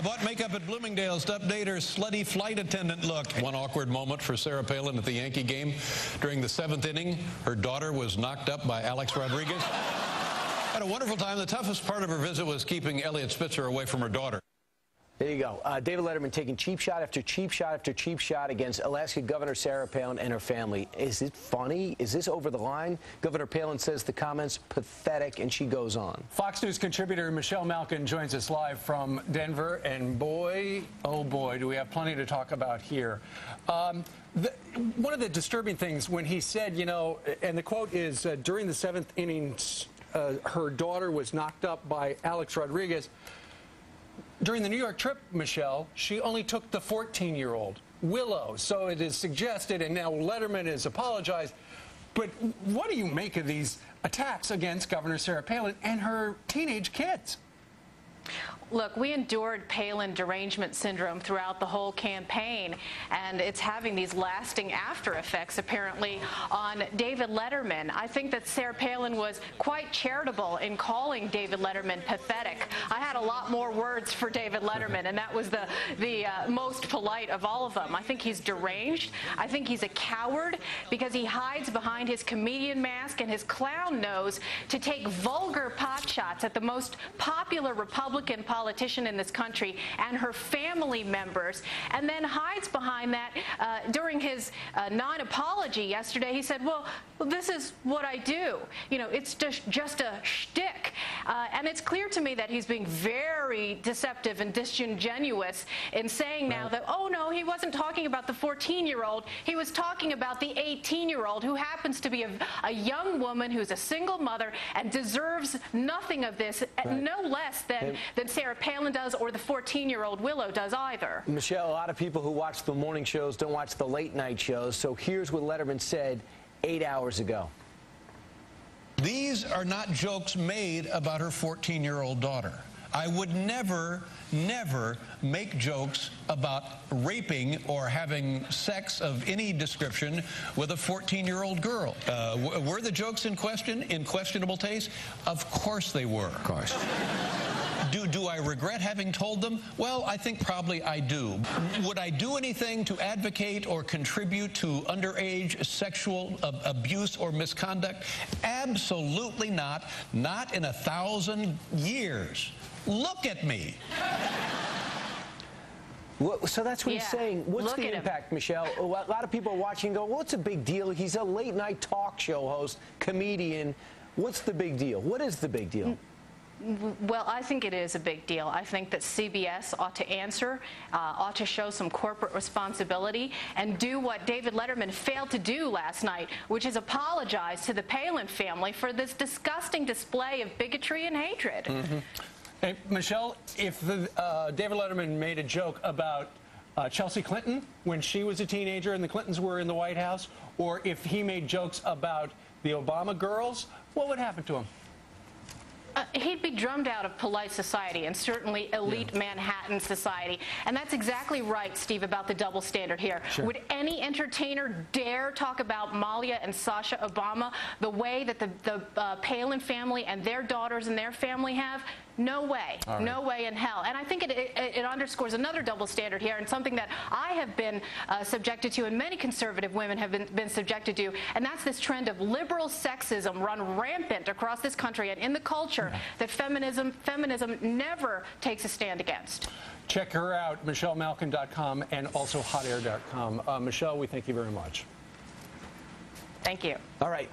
Bought makeup at Bloomingdale's to update her slutty flight attendant look. One awkward moment for Sarah Palin at the Yankee game. During the 7th inning, her daughter was knocked up by Alex Rodriguez. Had a wonderful time. The toughest part of her visit was keeping Elliot Spitzer away from her daughter. There you go. David Letterman taking cheap shot after cheap shot after cheap shot against Alaska Governor Sarah Palin and her family. Is it funny? Is this over the line? Governor Palin says the comments pathetic, and she goes on. Fox News contributor Michelle Malkin joins us live from Denver, and boy, oh boy, do we have plenty to talk about here. One of the disturbing things when he said, you know, and the quote is, during the 7th inning, her daughter was knocked up by Alex Rodriguez. During the New York trip, Michelle, she only took the 14-year-old, Willow. So it is suggested, and now Letterman has apologized. But what do you make of these attacks against Governor Sarah Palin and her teenage kids? Look, we endured Palin derangement syndrome throughout the whole campaign, and it's having these lasting after effects, apparently, on David Letterman. I think that Sarah Palin was quite charitable in calling David Letterman pathetic. I had a lot more words for David Letterman, and that was the most polite of all of them. I think he's deranged. I think he's a coward because he hides behind his comedian mask and his clown nose to take vulgar pot shots at the most popular Republican politician in this country and her family members, and then hides behind that. During his non-apology yesterday, he said, well, this is what I do. You know, it's just a shtick. And it's clear to me that he's being very deceptive and disingenuous in saying now that, oh, no, he wasn't talking about the 14-year-old. He was talking about the 18-year-old who happens to be a young woman who's a single mother and deserves nothing of this, no less than Sarah Palin does or the 14-year-old Willow does either. Michelle, a lot of people who watch the morning shows don't watch the late night shows, so here's what Letterman said 8 hours ago. These are not jokes made about her 14-year-old daughter. I would never make jokes about raping or having sex of any description with a 14-year-old girl. Were the jokes in question in questionable taste? Of course they were. Of course. Do I regret having told them? Well, I think probably I do. Would I do anything to advocate or contribute to underage sexual abuse or misconduct? Absolutely not. Not in 1,000 years. Look at me. So that's what he's saying. What's the impact, Michelle? A lot of people are watching and go, well, what's a big deal? He's a late-night talk show host, comedian. What's the big deal? What is the big deal? Well, I think it is a big deal. I think that CBS ought to answer, ought to show some corporate responsibility and do what David Letterman failed to do last night, which is apologize to the Palin family for this disgusting display of bigotry and hatred. Hey, Michelle, if David Letterman made a joke about Chelsea Clinton when she was a teenager and the Clintons were in the White House, or if he made jokes about the Obama girls, what would happen to him? He'd be drummed out of polite society and certainly elite Manhattan society. And that's exactly right, Steve, about the double standard here. Sure. Would any entertainer dare talk about Malia and Sasha Obama the way that the Palin family and their daughters and their family have? No way. Right. No way in hell. And I think it underscores another double standard here, and something that I have been subjected to and many conservative women have been subjected to, and that's this trend of liberal sexism run rampant across this country and in the culture that feminism never takes a stand against. Check her out, MichelleMalkin.com and also HotAir.com. Michelle, we thank you very much. Thank you. All right.